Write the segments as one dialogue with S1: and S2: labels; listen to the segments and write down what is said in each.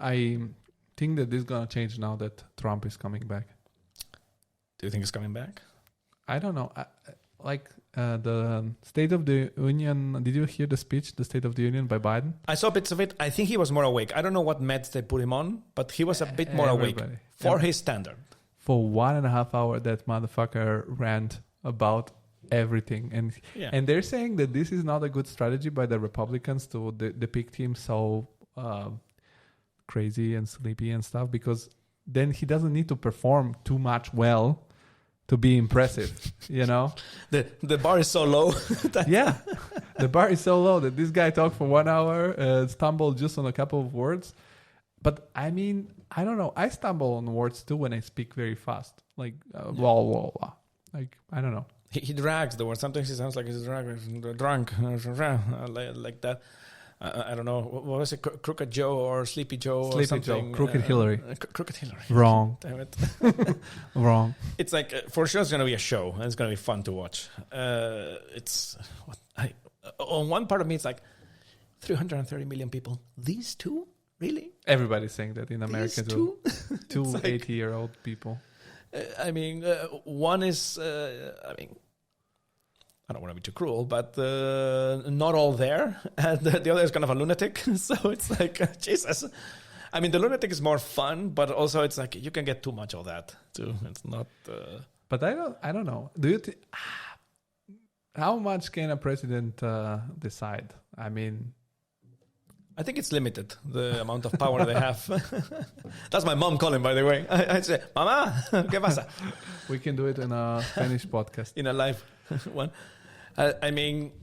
S1: I think that this is gonna change now that Trump is coming back.
S2: Do you think he's coming back?
S1: I don't know. The State of the Union. Did you hear the speech, the State of the Union by Biden?
S2: I saw bits of it. I think he was more awake. I don't know what meds they put him on, but he was a bit more awake for his standard.
S1: For 1.5 hours, that motherfucker rant about everything, and they're saying that this is not a good strategy by the Republicans to depict him so crazy and sleepy and stuff, because then he doesn't need to perform too much well to be impressive, you know?
S2: The bar is so low.
S1: Yeah, the bar is so low that this guy talked for 1 hour, stumbled just on a couple of words. But I mean, I don't know. I stumble on words too when I speak very fast. Like, blah, blah, blah. Like, I don't know.
S2: He drags the word. Sometimes he sounds like he's drunk, like that. I don't know. What was it? Crooked Joe or Sleepy Joe or something?
S1: Joe. Crooked Hillary.
S2: Crooked Hillary.
S1: Wrong.
S2: Damn it.
S1: Wrong.
S2: It's like, for sure it's going to be a show, and it's going to be fun to watch. On one part of me, it's like 330 million people. These two? Really?
S1: Everybody's saying that in America too. Two
S2: like,
S1: 80-year-old people.
S2: One is, I don't want to be too cruel, but not all there. And the other is kind of a lunatic. So it's like, Jesus. I mean, the lunatic is more fun, but also it's like you can get too much of that too. It's not.
S1: But I don't know. Do you how much can a president decide? I mean,
S2: I think it's limited, the amount of power they have. That's my mom calling, by the way. I say, Mama, ¿qué pasa?
S1: We can do it in a Spanish podcast.
S2: In a live one. I mean,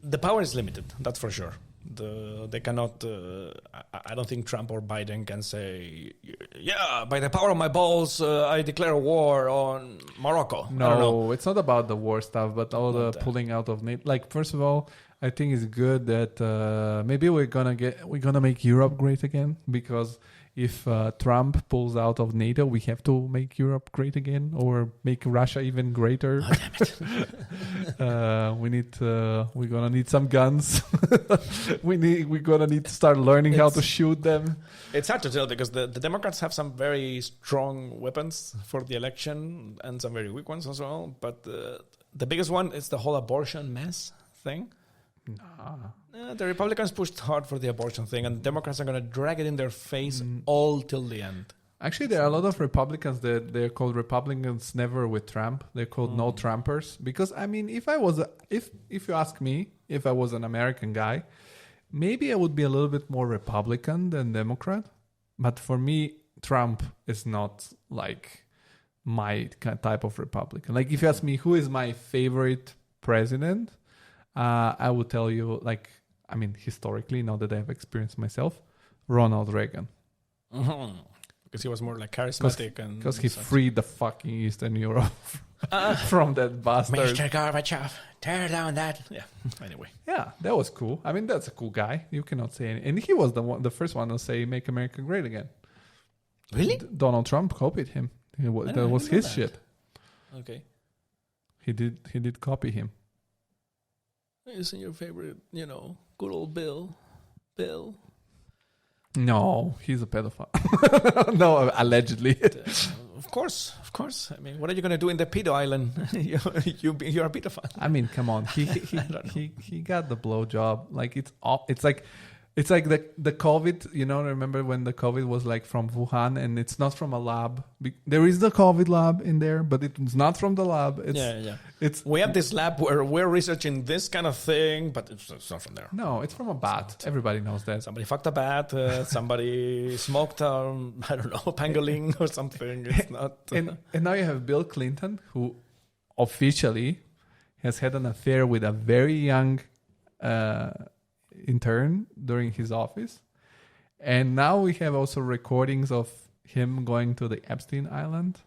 S2: the power is limited, that's for sure. They cannot, I don't think Trump or Biden can say, yeah, by the power of my balls, I declare war on Morocco.
S1: No, it's not about the war stuff, but all the pulling out of NATO. Like, first of all, I think it's good that maybe we're gonna make Europe great again, because if Trump pulls out of NATO, we have to make Europe great again, or make Russia even greater.
S2: Oh, damn it.
S1: We're gonna need some guns. we're gonna need to start learning how to shoot them.
S2: It's hard to tell, because the Democrats have some very strong weapons for the election and some very weak ones as well. But the biggest one is the whole abortion mess thing.
S1: Nah.
S2: The Republicans pushed hard for the abortion thing, and the Democrats are going to drag it in their face all till the end.
S1: Actually, there are a lot of Republicans that they're called Republicans never with Trump. They're called no Trumpers. Because, I mean, if you ask me, if I was an American guy, maybe I would be a little bit more Republican than Democrat. But for me, Trump is not like my type of Republican. Like, if you ask me who is my favorite president, I would tell you, like, I mean, historically, now that I have experienced myself, Ronald Reagan.
S2: Mm-hmm. Because he was more like charismatic.
S1: Because he freed the fucking Eastern Europe from that bastard.
S2: Mr. Gorbachev, tear down that. Yeah, anyway.
S1: Yeah, that was cool. I mean, that's a cool guy. You cannot say anything. And he was the first one to say, make America great again.
S2: Really?
S1: Donald Trump copied him. That was his shit.
S2: Okay.
S1: He did copy him.
S2: Isn't your favorite, good old Bill? Bill?
S1: No, he's a pedophile. No, allegedly.
S2: Of course. I mean, what are you going to do in the pedo island? You're a pedophile.
S1: I mean, come on. He got the blowjob. Like, it's like the COVID, remember when the COVID was like from Wuhan, and it's not from a lab. There is the COVID lab in there, but it's not from the lab.
S2: We have this lab where we're researching this kind of thing, but it's not from there.
S1: No, it's from a bat. Everybody knows that.
S2: Somebody fucked a bat. Somebody smoked pangolin or something. It's not.
S1: And now you have Bill Clinton, who officially has had an affair with a very young intern during his office, and now we have also recordings of him going to the Epstein Island,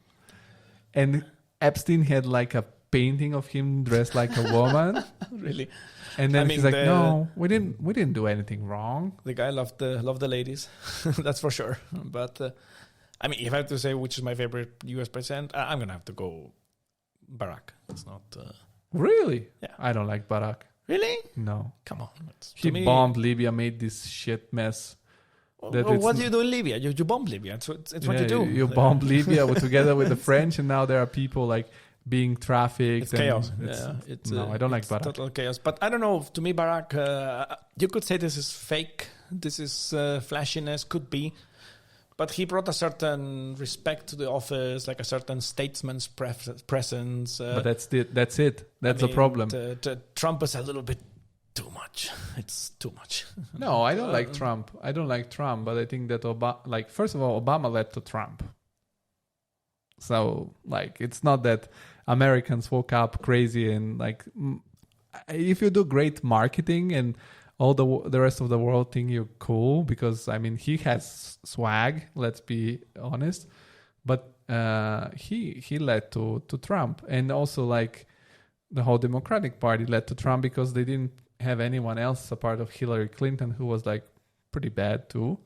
S1: and Epstein had like a painting of him dressed like a woman.
S2: Really?
S1: And then he's like, no, we didn't do anything wrong.
S2: The guy loved the ladies. That's for sure. But I mean, if I have to say which is my favorite US president, I'm gonna have to go Barack. It's not
S1: really.
S2: Yeah,
S1: I don't like Barack.
S2: Really?
S1: No.
S2: Come on.
S1: He bombed Libya, made this shit mess.
S2: What do you do in Libya? You bomb Libya. It's what you do.
S1: You bomb Libya together with the French, and now there are people like being trafficked.
S2: It's chaos.
S1: I don't like Barack.
S2: Total chaos. But I don't know. To me, Barack, you could say this is fake. This is flashiness. Could be. But he brought a certain respect to the office, like a certain statesman's presence.
S1: But that's it. That's the problem.
S2: Trump is a little bit too much. It's too much.
S1: No, I don't like Trump. But I think that first of all, Obama led to Trump. So, it's not that Americans woke up crazy and if you do great marketing and all the rest of the world think you're cool because he has swag. Let's be honest, but he led to Trump, and also the whole Democratic Party led to Trump because they didn't have anyone else apart of Hillary Clinton, who was pretty bad too.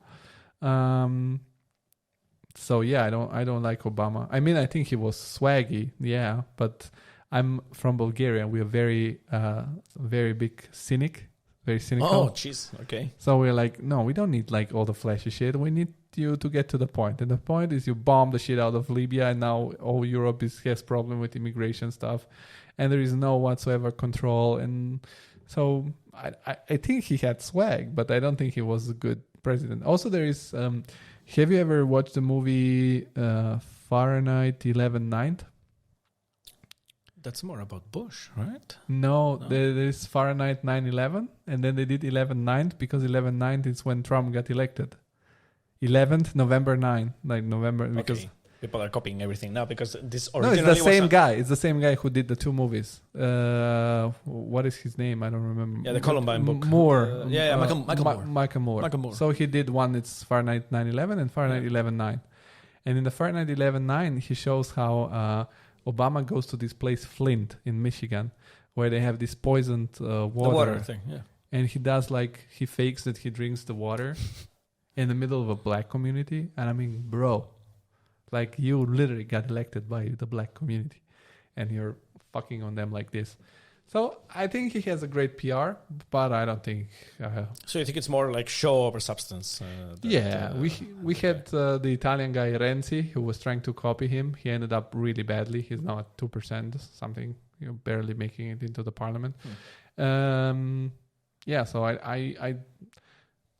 S1: So yeah, I don't like Obama. I think he was swaggy, yeah, but I'm from Bulgaria. We are very very big cynic, very cynical.
S2: Oh, jeez, okay.
S1: So we're no, we don't need all the flashy shit. We need you to get to the point, and the point is you bomb the shit out of Libya, and now all Europe has problem with immigration stuff, and there is no whatsoever control. And so I think he had swag, but I don't think he was a good president. Also, there is. Have you ever watched the movie Fahrenheit 11/9?
S2: That's more about Bush, right?
S1: No. There is Fahrenheit 9/11, and then they did 11/9 because 11/9 is when Trump got elected. 11th November 9, November because.
S2: Okay. People are copying everything now because this
S1: No,
S2: originally
S1: it's the same guy. It's the same guy who did the two movies. What is his name? I don't remember.
S2: Yeah, the Columbine book.
S1: Moore.
S2: Michael Moore.
S1: Michael Moore. So he did one. It's Fahrenheit 9/11 and Fahrenheit 11/9. And in the Fahrenheit 11/9, he shows how Obama goes to this place Flint in Michigan, where they have this poisoned water.
S2: The water thing. Yeah.
S1: And he does he fakes that he drinks the water in the middle of a black community. And bro. You literally got elected by the black community and you're fucking on them like this. So I think he has a great PR, but I don't think...
S2: So you think it's more show over substance?
S1: We had the Italian guy Renzi who was trying to copy him. He ended up really badly. He's now at 2%, something, barely making it into the parliament. So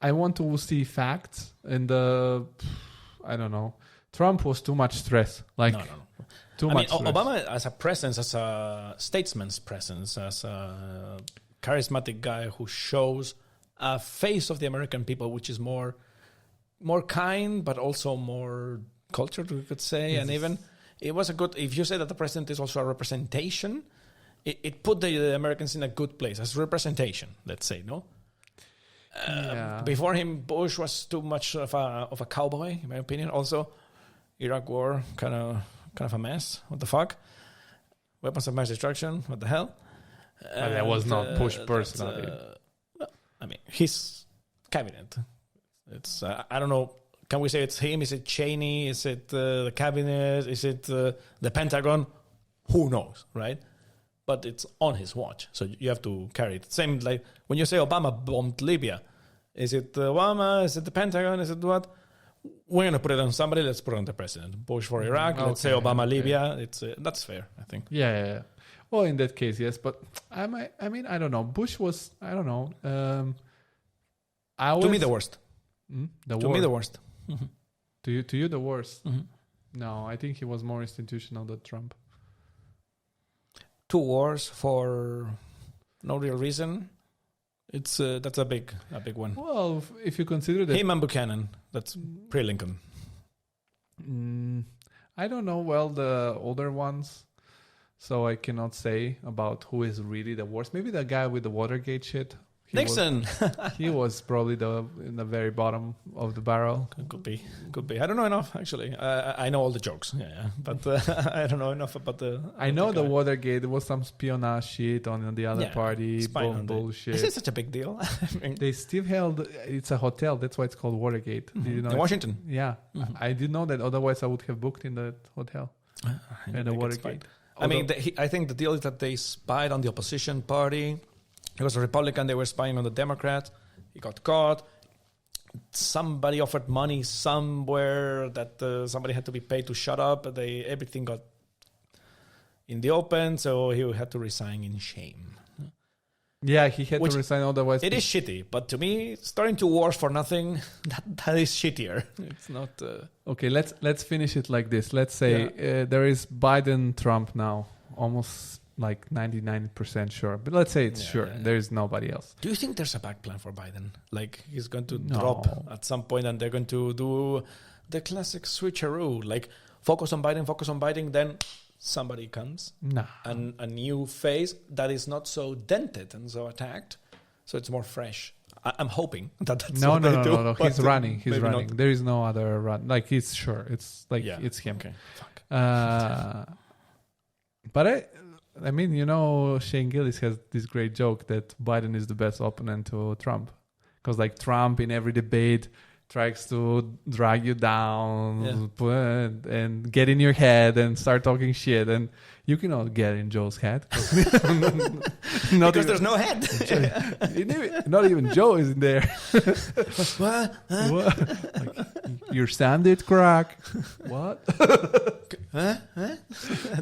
S1: I want to see facts and I don't know. Trump was too much stress.
S2: No.
S1: Too much stress.
S2: Obama as a presence, as a statesman's presence, as a charismatic guy who shows a face of the American people, which is more kind, but also more cultured, we could say. Yes. And even it was a good, if you say that the president is also a representation, it put the Americans in a good place as representation, let's say, no? Before him, Bush was too much of a cowboy, in my opinion. Also, Iraq War, kind of a mess. What the fuck? Weapons of mass destruction. What the hell?
S1: But that was not Bush personally.
S2: His cabinet. It's I don't know. Can we say it's him? Is it Cheney? Is it the cabinet? Is it the Pentagon? Who knows, right? But it's on his watch, so you have to carry it. Same like when you say Obama bombed Libya. Is it Obama? Is it the Pentagon? Is it what? We're going to put it on somebody. Let's put it on the president. Bush for Iraq. Let's say Obama, Libya. It's that's fair, I think.
S1: Yeah. Well, in that case, yes. But I don't know. Bush was, I don't know.
S2: To me, the worst.
S1: Me, the worst.
S2: Mm-hmm.
S1: To you, the worst.
S2: Mm-hmm.
S1: No, I think he was more institutional than Trump.
S2: 2 wars for no real reason. It's that's a big one.
S1: Well, if you consider that
S2: him and Buchanan, that's pre-Lincoln.
S1: I don't know the older ones, so I cannot say about who is really the worst. Maybe the guy with the Watergate shit.
S2: Nixon.
S1: He was probably in the very bottom of the barrel.
S2: Could be. I don't know enough actually. I know all the jokes, but I don't know enough about the.
S1: I know the Watergate. There was some espionage shit on the other party. Bullshit.
S2: Is it such a big deal?
S1: They still held. It's a hotel. That's why it's called Watergate.
S2: Mm-hmm.
S1: Did you know
S2: in Washington?
S1: Yeah, mm-hmm. I didn't know that. Otherwise, I would have booked in that hotel. And the Watergate.
S2: I think the deal is that they spied on the opposition party. He was a Republican. They were spying on the Democrats. He got caught. somebody offered money somewhere that somebody had to be paid to shut up. Everything got in the open, so he had to resign in shame.
S1: Yeah, he had to resign, otherwise...
S2: It is shitty, but to me, starting two wars for nothing, that is shittier. It's not...
S1: Okay, let's finish it like this. Let's say there is Biden-Trump now, almost like 99% sure. But let's say it's sure. There is nobody else.
S2: Do you think there's a back plan for Biden? Like, he's going to drop at some point and they're going to do the classic switcheroo. Like, focus on Biden, then... somebody comes and a new face that is not so dented and so attacked, so it's more fresh. I'm hoping that's what they do.
S1: No. He's running.
S2: Not.
S1: There is no other run. Like, he's sure. It's like it's him.
S2: Okay. Fuck.
S1: But I mean, Shane Gillis has this great joke that Biden is the best opponent to Trump, because like Trump in every debate tries to drag you down and get in your head and start talking shit, and you cannot get in Joe's head
S2: because there's no head.
S1: Not even Joe is in there.
S2: What?
S1: Like, your standard crack. What?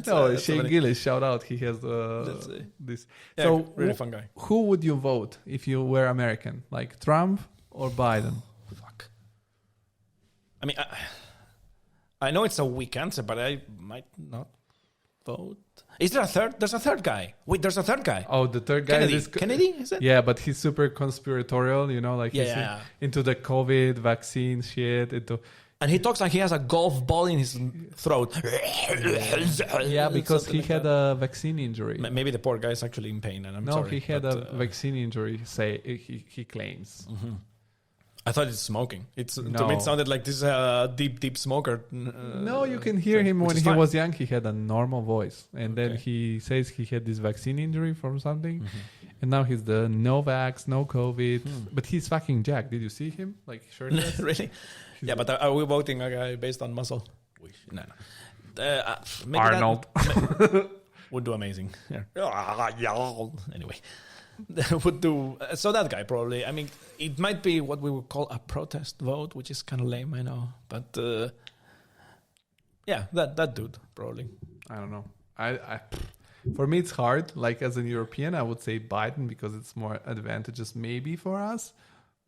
S1: No, Shane Gillis, shout out. He has this.
S2: Yeah,
S1: so
S2: really fun guy.
S1: Who would you vote if you were American? Like Trump or Biden?
S2: I mean, I know it's a weak answer, but I might not vote. Is there a third? There's a third guy. Wait, there's a third guy.
S1: Oh, the third guy
S2: is Kennedy, is it?
S1: Yeah, but he's super conspiratorial, like he's into the COVID vaccine shit.
S2: And he talks like he has a golf ball in his throat.
S1: Yeah, because he had a vaccine injury.
S2: Maybe the poor guy is actually in pain, and I'm sorry.
S1: No, he had a vaccine injury, he claims.
S2: Mm-hmm. I thought it's smoking. To me, it sounded like this is a deep smoker.
S1: No, you can hear him when he was young. He had a normal voice. And then he says he had this vaccine injury from something. Mm-hmm. And now he's the no vax, no COVID. But he's fucking jacked. Did you see him? Like, shirtless?
S2: Really? Yeah, but are we voting a guy based on muscle? No.
S1: Arnold.
S2: Would do amazing. Yeah. Anyway. Would do so. That guy probably. I mean, it might be what we would call a protest vote, which is kind of lame, I know. But that dude probably.
S1: I don't know. I for me it's hard. Like as an European, I would say Biden because it's more advantageous maybe for us.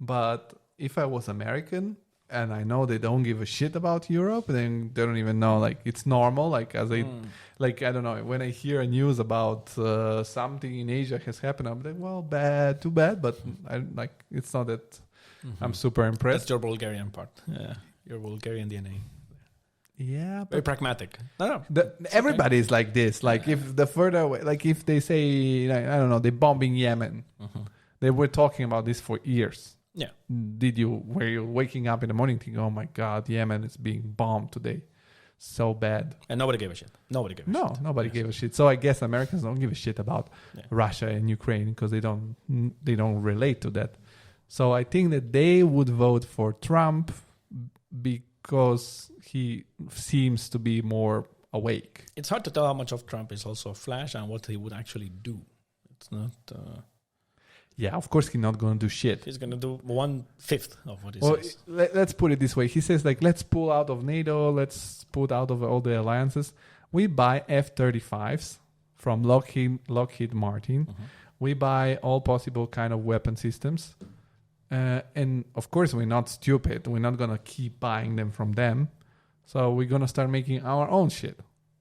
S1: But if I was American and I know they don't give a shit about Europe, then they don't even know. Like it's normal. Like like I don't know, when I hear news about something in Asia has happened, I'm like, well, too bad, but it's not that I'm super impressed.
S2: That's your Bulgarian part. Yeah, your Bulgarian DNA.
S1: Yeah,
S2: very pragmatic. No,
S1: everybody is like this. Like if the further away, like if they say, I don't know, they're bombing Yemen, they were talking about this for years.
S2: Yeah.
S1: Were you waking up in the morning thinking, oh my God, Yemen is being bombed today? So bad.
S2: And nobody gave a shit. Nobody gave a shit. So I guess Americans don't give a shit about Russia and Ukraine because they don't relate to that. So I think that they would vote for Trump because he seems to be more awake. It's hard to tell how much of Trump is also flash and what he would actually do. It's not...
S1: Yeah, of course he's not going to do shit.
S2: He's going to do 1/5 of what he says.
S1: Let's put it this way. He says, like, let's pull out of NATO. Let's put out of all the alliances. We buy F-35s from Lockheed Martin. Mm-hmm. We buy all possible kind of weapon systems. And, of course, we're not stupid. We're not going to keep buying them from them. So we're going to start making our own shit.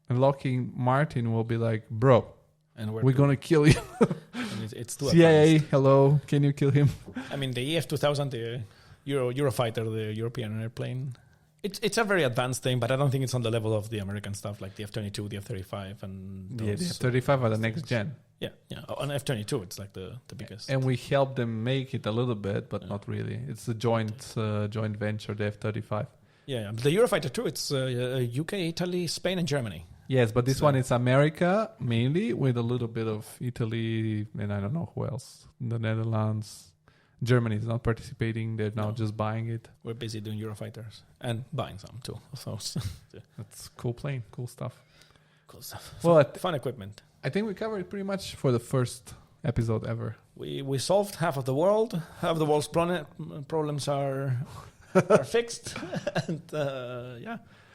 S1: And Lockheed Martin will be like, bro, and we're going to kill you.
S2: It's too
S1: CIA,
S2: advanced.
S1: hello, can you kill him?
S2: I mean, the EF-2000, the Eurofighter, the European airplane, it's a very advanced thing, but I don't think it's on the level of the American stuff like the F-22, the F-35, and those,
S1: the F-35 are the next gen.
S2: Yeah. On F-22, it's like the biggest.
S1: And we help them make it a little bit, but not really. It's a joint venture, the F-35.
S2: Yeah. The Eurofighter too, it's UK, Italy, Spain, and Germany.
S1: Yes, but this one is America mainly, with a little bit of Italy, and I don't know who else. The Netherlands. Germany is not participating. They're now just buying it.
S2: We're busy doing Eurofighters and buying some too. So
S1: that's cool plane, cool stuff.
S2: Cool stuff.
S1: Well,
S2: fun equipment.
S1: I think we covered pretty much for the first episode ever.
S2: We solved half of the world. Half of the world's problems are fixed. And yeah.